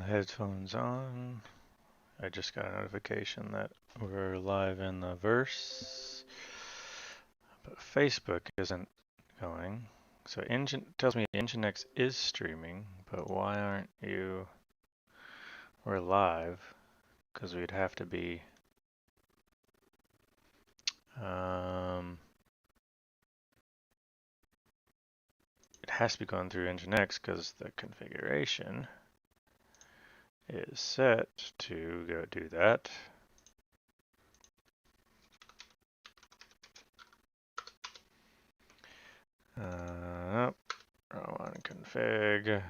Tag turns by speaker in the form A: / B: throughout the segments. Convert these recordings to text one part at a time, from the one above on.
A: Headphones on. I just got a notification that we're live in the verse, but Facebook isn't going. So Engine tells me Nginx is streaming, but why aren't you? We're live, because we'd have to be. It has to be going through Nginx because the configuration is set to go do that. Wrong one, config,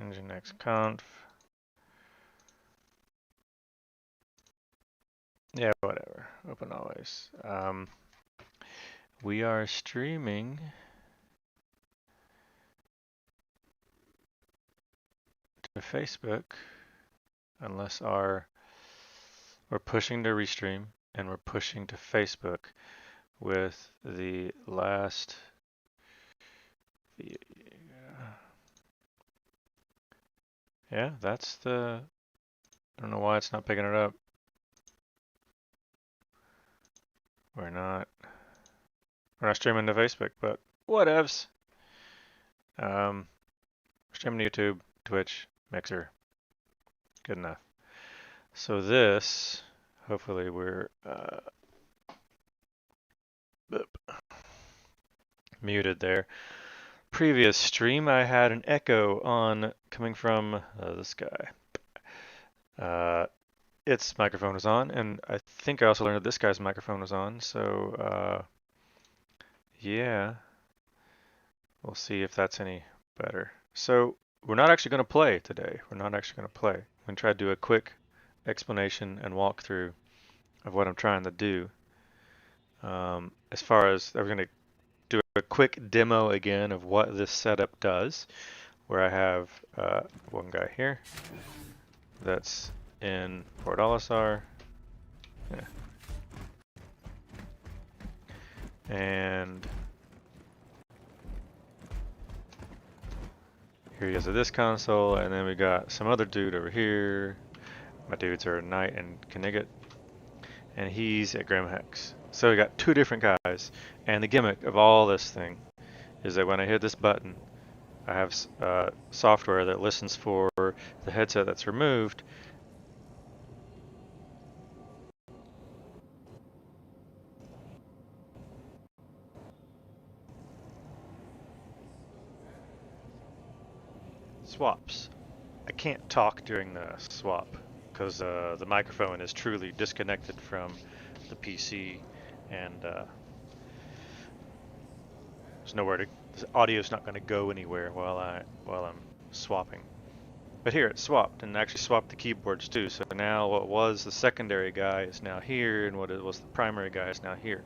A: Nginx conf. Yeah, whatever. Open always. We are streaming to Facebook, unless we're pushing to restream, and we're pushing to Facebook with the last. Yeah, that's the. I don't know why it's not picking it up. We're not streaming to Facebook, but whatevs. Streaming to YouTube, Twitch, Mixer. Good enough. So this, hopefully we're muted there. Previous stream, I had an echo on coming from this guy. Its microphone was on, and I think I also learned that this guy's microphone was on. So yeah, we'll see if that's any better. So we're not actually going to play today. We're not actually going to play. I'm going to try to do a quick explanation and walkthrough of what I'm trying to do. As far as we're going to do a quick demo again of what this setup does, where I have one guy here that's in Port Olisar. Yeah. And here he is at this console, and then we got some other dude over here. My dudes are Knight and Knigget, and he's at Grim Hex. So we got two different guys, and the gimmick of all this thing is that when I hit this button, I have software that listens for the headset that's removed. Swaps. I can't talk during the swap because the microphone is truly disconnected from the PC, and there's nowhere to. The audio's not going to go anywhere while I'm swapping. But here it's swapped, and actually swapped the keyboards too. So now what was the secondary guy is now here, and what it was the primary guy is now here.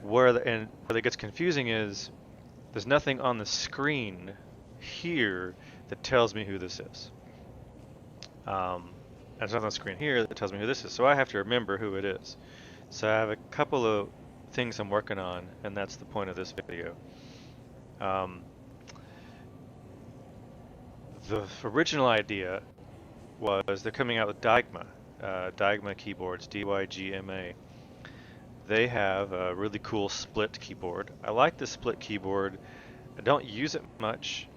A: Where it gets confusing is there's nothing on the screen here that tells me who this is. And there's nothing on the screen here that tells me who this is. So I have to remember who it is. So I have a couple of things I'm working on, and that's the point of this video. The original idea was they're coming out with Dygma keyboards, DYGMA. They have a really cool split keyboard. I like the split keyboard. I don't use it much,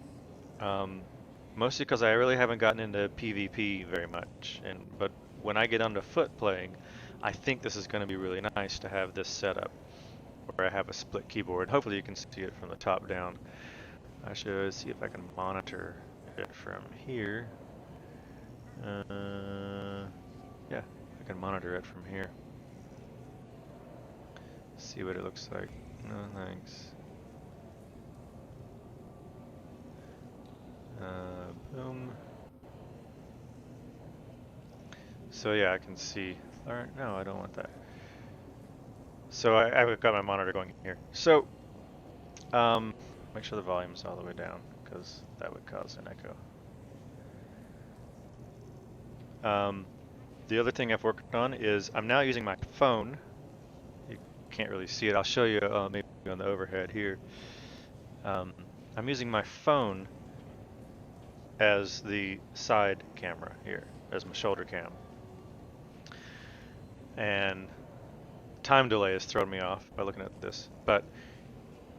A: mostly because I really haven't gotten into PvP very much. But when I get onto foot playing, I think this is going to be really nice to have this setup where I have a split keyboard. Hopefully you can see it from the top down. I should see if I can monitor it from here. Yeah, I can monitor it from here. See what it looks like. No, thanks. Boom. So yeah, I can see. Alright, no, I don't want that. So I've got my monitor going here. So, make sure the volume's all the way down, because that would cause an echo. The other thing I've worked on is I'm now using my phone. You can't really see it. I'll show you maybe on the overhead here. I'm using my phone as the side camera here, as my shoulder cam. And time delay has thrown me off by looking at this. But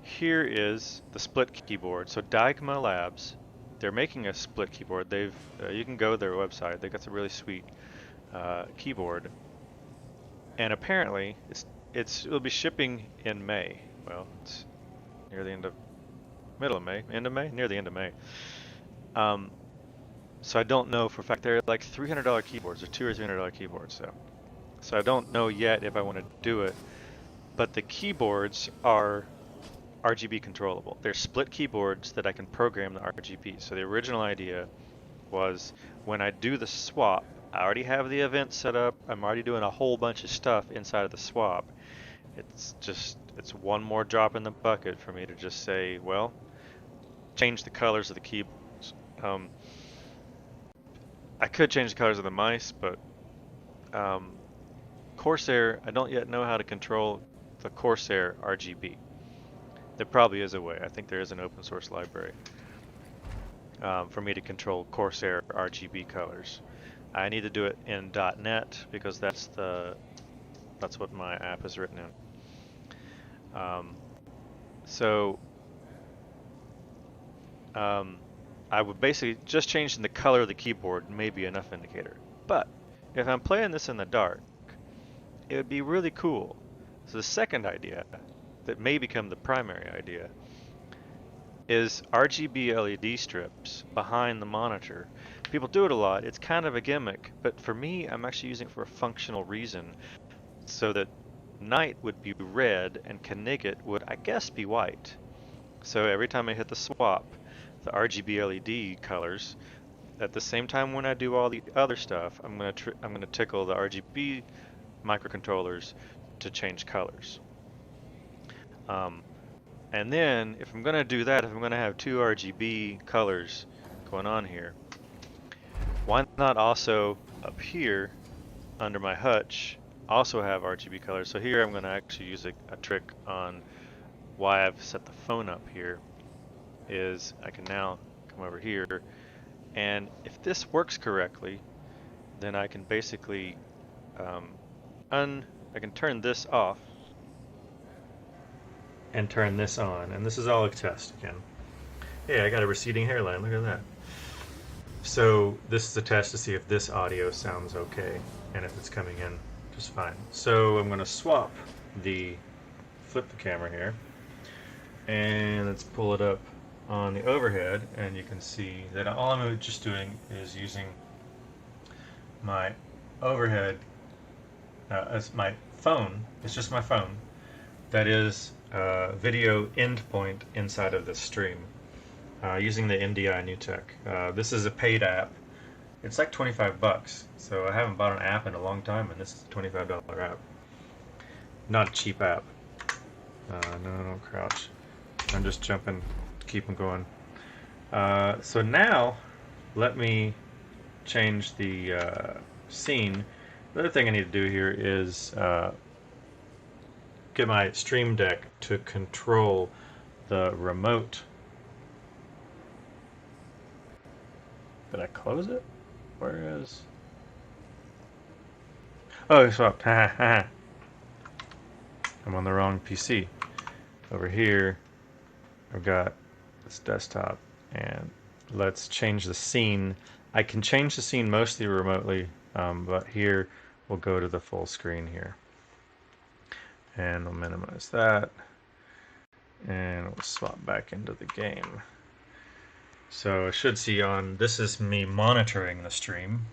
A: here is the split keyboard. So Dygma Labs, they're making a split keyboard. You can go to their website. They got a really sweet keyboard, and apparently it'll be shipping in May. Well, it's near the middle of May, end of May, near the end of May. Um, so I don't know for a fact. They're like $300 keyboards, or $200 or $300 keyboards. So I don't know yet if I want to do it. But the keyboards are RGB controllable. They're split keyboards that I can program the RGB. So the original idea was when I do the swap, I already have the event set up. I'm already doing a whole bunch of stuff inside of the swap. It's one more drop in the bucket for me to just say, well, change the colors of the keyboards. I could change the colors of the mice, but Corsair, I don't yet know how to control the Corsair RGB. There probably is a way. I think there is an open source library for me to control Corsair RGB colors. I need to do it in .NET because that's what my app is written in. I would basically just changing the color of the keyboard may be enough indicator. But if I'm playing this in the dark, it would be really cool. So the second idea that may become the primary idea is RGB LED strips behind the monitor. People do it a lot. It's kind of a gimmick, but for me, I'm actually using it for a functional reason so that night would be red and Knigget would, I guess, be white. So every time I hit the swap, the RGB LED colors, at the same time when I do all the other stuff, I'm gonna tickle the RGB microcontrollers to change colors. And then if I'm going to do that, if I'm going to have two RGB colors going on here, why not also up here under my hutch also have RGB colors? So here I'm going to actually use a trick on why I've set the phone up here is I can now come over here, and if this works correctly, then I can basically I can turn this off and turn this on, and this is all a test again. Hey, I got a receding hairline, look at that. So this is a test to see if this audio sounds okay and if it's coming in just fine. So I'm going to flip the camera here, and let's pull it up on the overhead, and you can see that all I'm just doing is using my overhead as my phone. It's just my phone that is video endpoint inside of this stream using the NDI New Tech. This is a paid app. It's like $25, so I haven't bought an app in a long time, and this is a $25 app. Not a cheap app. No, crouch. I'm just jumping, keep them going. So now, let me change the scene. The other thing I need to do here is get my Stream Deck to control the remote. Did I close it? Where is... Oh, it's swapped. I'm on the wrong PC. Over here, I've got this desktop, and let's change the scene. I can change the scene mostly remotely, but here we'll go to the full screen here. And we'll minimize that, and we'll swap back into the game. So I should see this is me monitoring the stream.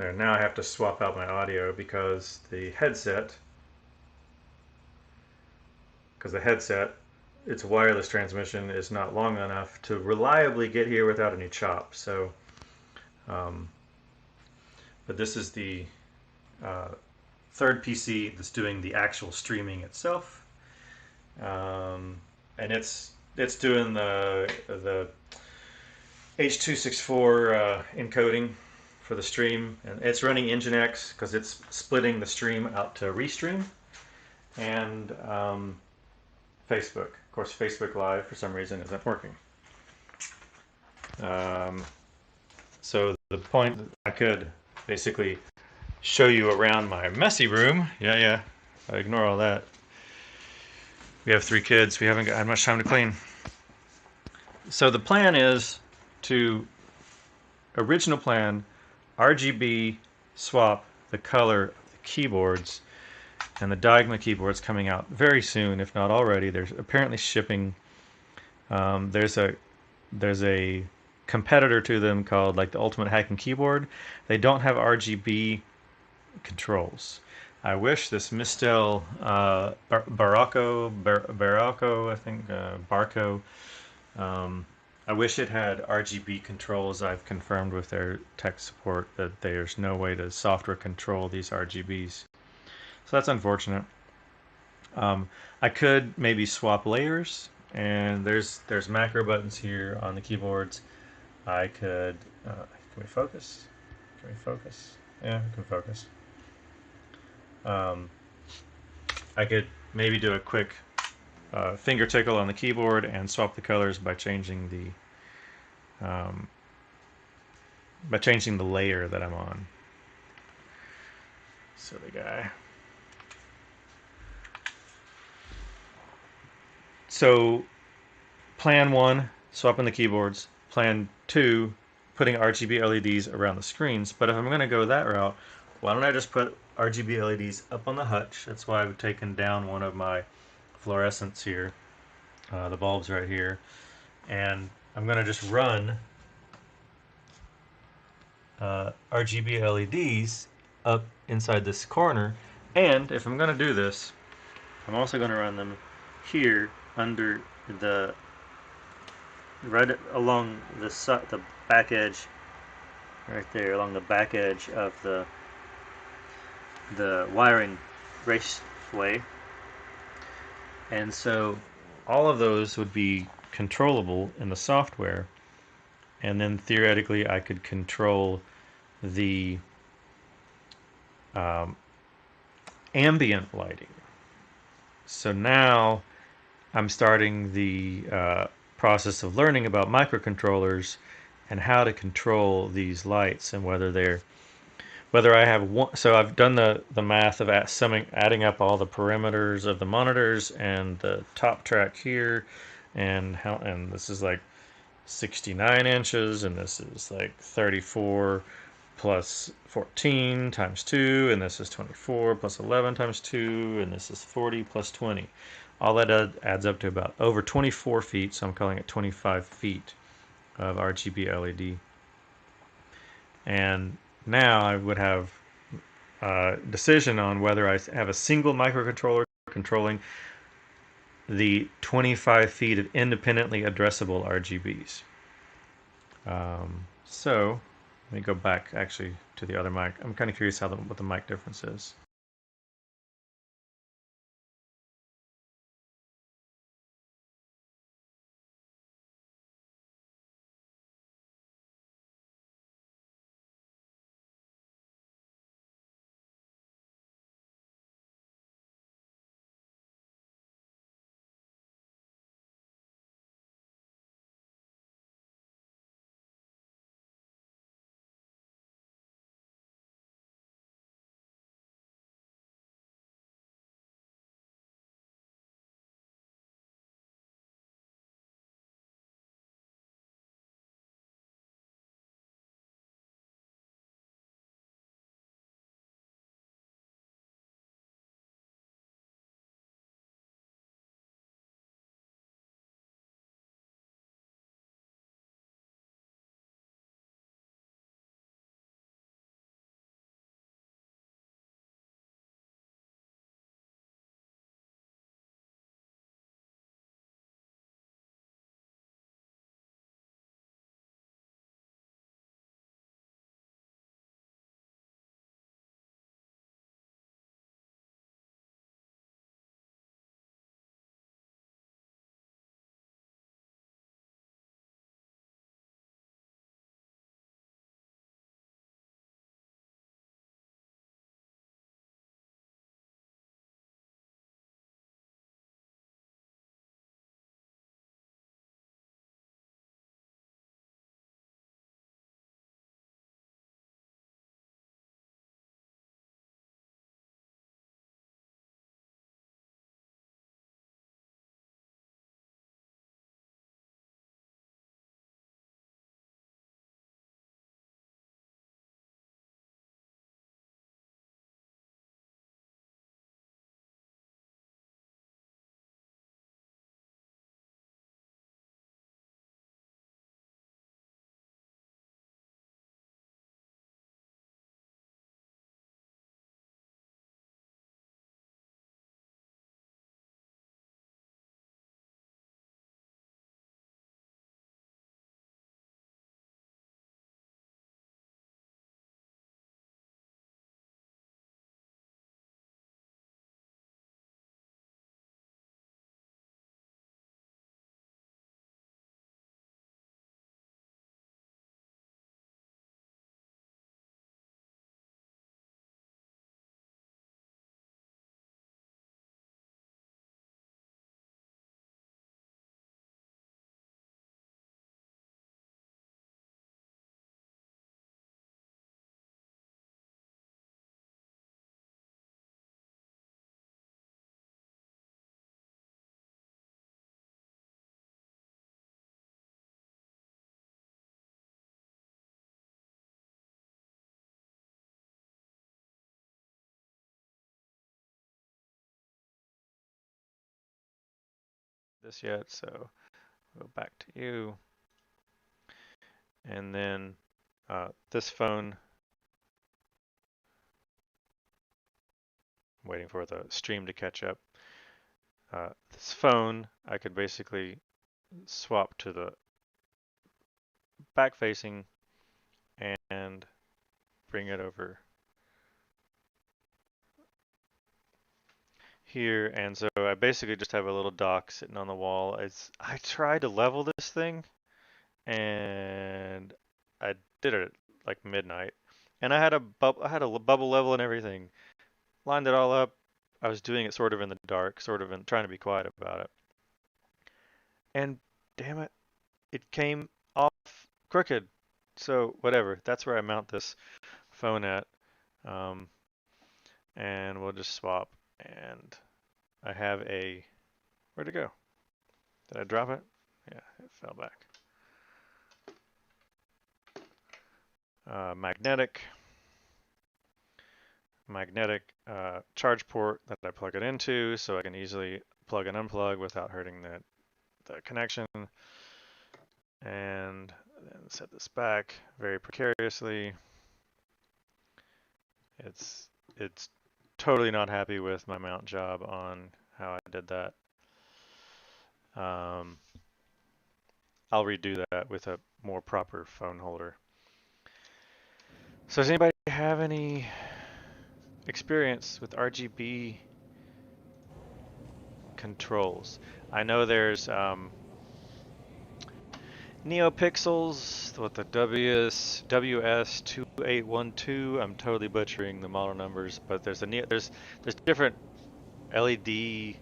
A: There, now I have to swap out my audio because the headset, its wireless transmission is not long enough to reliably get here without any chop. So, but this is the third PC that's doing the actual streaming itself, and it's doing the H.264 encoding for the stream, and it's running Nginx because it's splitting the stream out to Restream and Facebook. Of course, Facebook Live for some reason isn't working. So the point, I could basically show you around my messy room. Yeah, I ignore all that. We have 3 kids. We haven't had much time to clean. So the plan is to, original plan, RGB swap the color of the keyboards, and the Diagma keyboards coming out very soon, if not already. There's apparently shipping. There's a competitor to them called like the Ultimate Hacking Keyboard. They don't have RGB controls. I wish this Mistel Barco, I think, Barco. I wish it had RGB controls. I've confirmed with their tech support that there's no way to software control these RGBs. So that's unfortunate. I could maybe swap layers, and there's macro buttons here on the keyboards. I could, can we focus? Can we focus? Yeah, we can focus. I could maybe do a quick finger tickle on the keyboard and swap the colors by changing the layer that I'm on. Silly guy. So, plan 1, swapping the keyboards. Plan 2, putting RGB LEDs around the screens. But if I'm going to go that route, why don't I just put RGB LEDs up on the hutch? That's why I've taken down one of my fluorescents here, the bulbs right here. And I'm going to just run RGB LEDs up inside this corner. And if I'm going to do this, I'm also going to run them here under the, right along the back edge, right there along the back edge of the wiring raceway. And so all of those would be controllable in the software, and then theoretically I could control the ambient lighting. So now I'm starting the process of learning about microcontrollers and how to control these lights, and whether I have one. So I've done the math of adding up all the perimeters of the monitors and the top track here, and this is like 69 inches, and this is like 34 plus 14 times 2, and this is 24 plus 11 times 2, and this is 40 plus 20. All that adds up to about over 24 feet, so I'm calling it 25 feet of RGB LED. And now I would have a decision on whether I have a single microcontroller controlling the 25 feet of independently addressable RGBs. So let me go back actually to the other mic. I'm kind of curious what the mic difference is. this yet, so go back to you. And then this phone, waiting for the stream to catch up. This phone, I could basically swap to the back facing and bring it over here. And so I basically just have a little dock sitting on the wall. I tried to level this thing and I did it at like midnight. And I had a bubble level and everything. Lined it all up. I was doing it sort of in the dark, sort of trying to be quiet about it. And damn it, it came off crooked. So whatever, that's where I mount this phone at. Um, and we'll just swap. And I have a, where'd it go? Did I drop it? Yeah, it fell back. Magnetic charge port that I plug it into, so I can easily plug and unplug without hurting the connection. And then set this back very precariously. It's totally not happy with my mount job on how I did that. I'll redo that with a more proper phone holder. So does anybody have any experience with RGB controls? I know there's NeoPixels with the WS2812. I'm totally butchering the model numbers, but there's different LED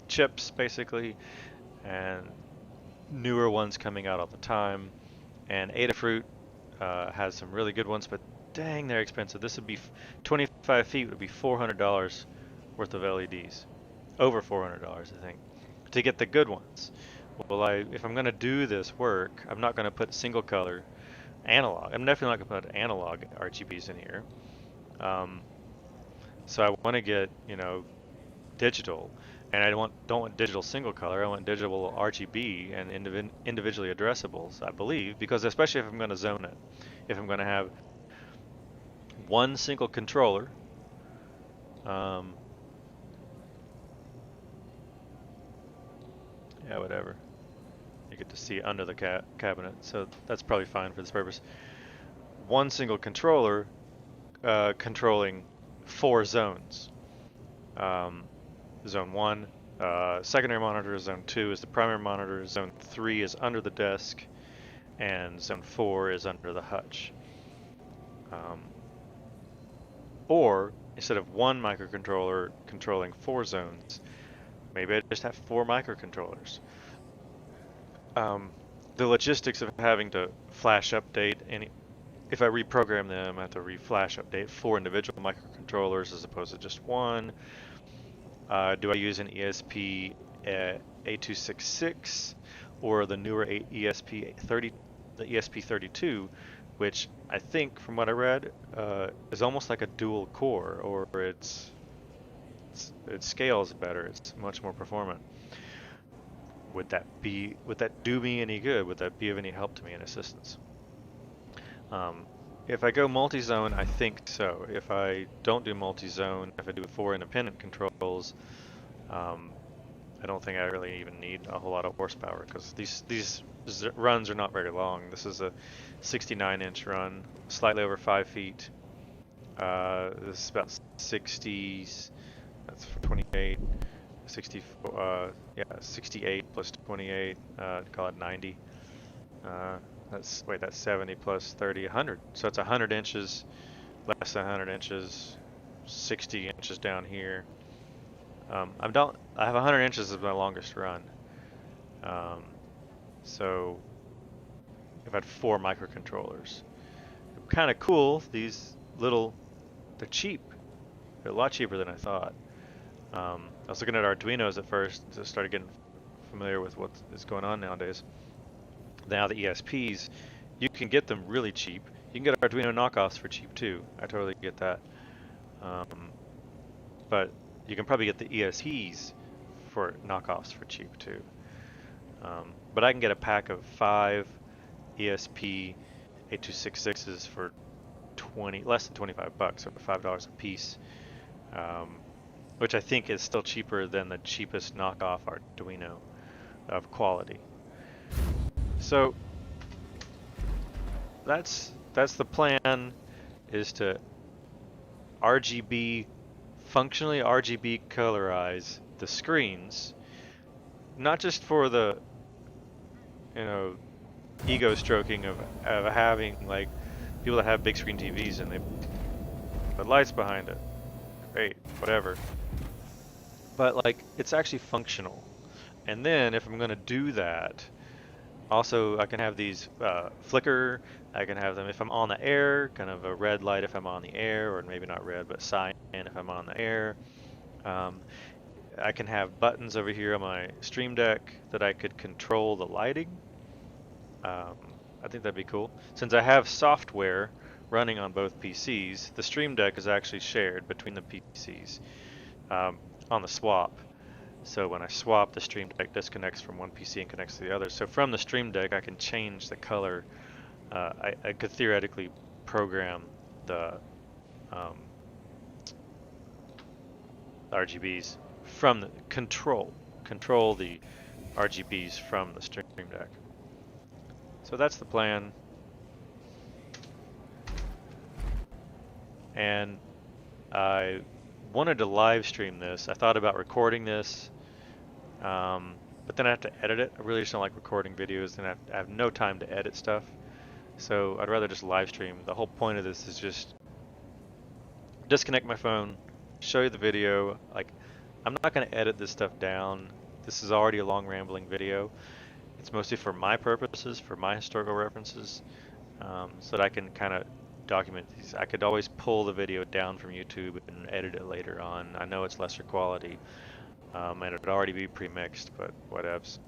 A: chips basically, and newer ones coming out all the time. And Adafruit has some really good ones, but dang, they're expensive. This would be 25 feet would be $400 worth of LEDs, over $400 I think, to get the good ones. Well, if I'm going to do this work, I'm not going to put single color analog. I'm definitely not going to put analog RGBs in here. So I want to get, digital, and I don't want digital single color. I want digital RGB and individually addressables, I believe, because especially if I'm going to zone it, if I'm going to have one single controller, yeah, whatever. You get to see under the cabinet, so that's probably fine for this purpose. One single controller controlling 4 zones. Zone 1, secondary monitor. Zone 2 is the primary monitor. Zone 3 is under the desk, and Zone 4 is under the hutch. Or instead of one microcontroller controlling 4 zones, maybe I just have 4 microcontrollers. The logistics of having to flash update if I reprogram them, I have to flash update 4 individual microcontrollers as opposed to just one. Do I use an ESP A266 or the newer ESP30, the ESP32, which I think, from what I read, is almost like a dual core, or it scales better. It's much more performant. Would that do me any good? Would that be of any help to me in assistance? If I go multi-zone, I think so. If I don't do multi-zone, if I do 4 independent controls, I don't think I really even need a whole lot of horsepower, because these runs are not very long. This is a 69-inch run, slightly over 5 feet. This is about 60s. That's for 28. 64. Yeah, 68 plus 28. Call it 90. That's 70 plus 30, 100. So it's 100 inches, less than 100 inches, 60 inches down here. I have 100 inches as my longest run. So I've had 4 microcontrollers. Kind of cool. These they're cheap. They're a lot cheaper than I thought. I was looking at Arduinos at first, so I started getting familiar with what is going on nowadays. Now the ESPs, you can get them really cheap. You can get Arduino knockoffs for cheap too. I totally get that. But you can probably get the ESPs for knockoffs for cheap too. But I can get a pack of 5 ESP 8266s for less than 25 bucks, or $5 a piece, which I think is still cheaper than the cheapest knockoff Arduino of quality. So that's the plan, is to functionally RGB colorize the screens, not just for the, ego stroking of having like people that have big screen TVs and they put lights behind it. Great, whatever. But like, it's actually functional. And then if I'm going to do that, also I can have these flicker. I can have them if I'm on the air, kind of a red light if I'm on the air, or maybe not red, but cyan if I'm on the air. I can have buttons over here on my Stream Deck that I could control the lighting. I think that'd be cool. Since I have software running on both PCs, the Stream Deck is actually shared between the PCs on the swap. So when I swap, the Stream Deck disconnects from one PC and connects to the other. So from the Stream Deck, I can change the color. I could theoretically program the RGBs from the control the RGBs from the Stream Deck. So that's the plan. And I wanted to live stream this. I thought about recording this, but then I have to edit it. I really just don't like recording videos, and I have no time to edit stuff. So I'd rather just live stream. The whole point of this is just disconnect my phone, show you the video. Like, I'm not going to edit this stuff down. This is already a long rambling video. It's mostly for my purposes, for my historical references, so that I can kind of document these. I could always pull the video down from YouTube and edit it later on. I know it's lesser quality, and it would already be pre-mixed, but whatevs.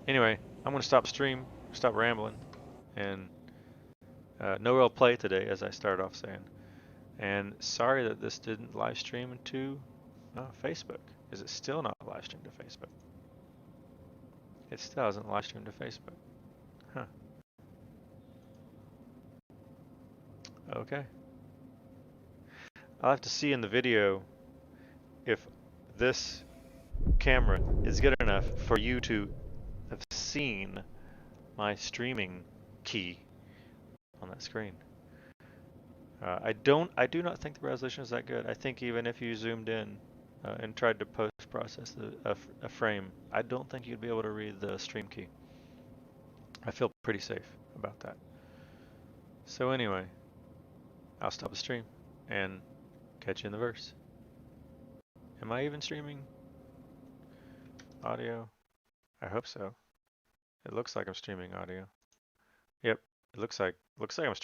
A: Anyway, I'm going to stop stream, stop rambling, and no real play today, as I started off saying. And sorry that this didn't live stream to Facebook. Is it still not live streamed to Facebook? It still hasn't live streamed to Facebook. Huh. Okay. I'll have to see in the video if this camera is good enough for you to have seen my streaming key on that screen. I do not think the resolution is that good. I think even if you zoomed in and tried to post-process a frame, I don't think you'd be able to read the stream key. I feel pretty safe about that. So anyway, I'll stop the stream and catch you in the verse. Am I even streaming audio? I hope so. It looks like I'm streaming audio. Yep, it looks like I'm streaming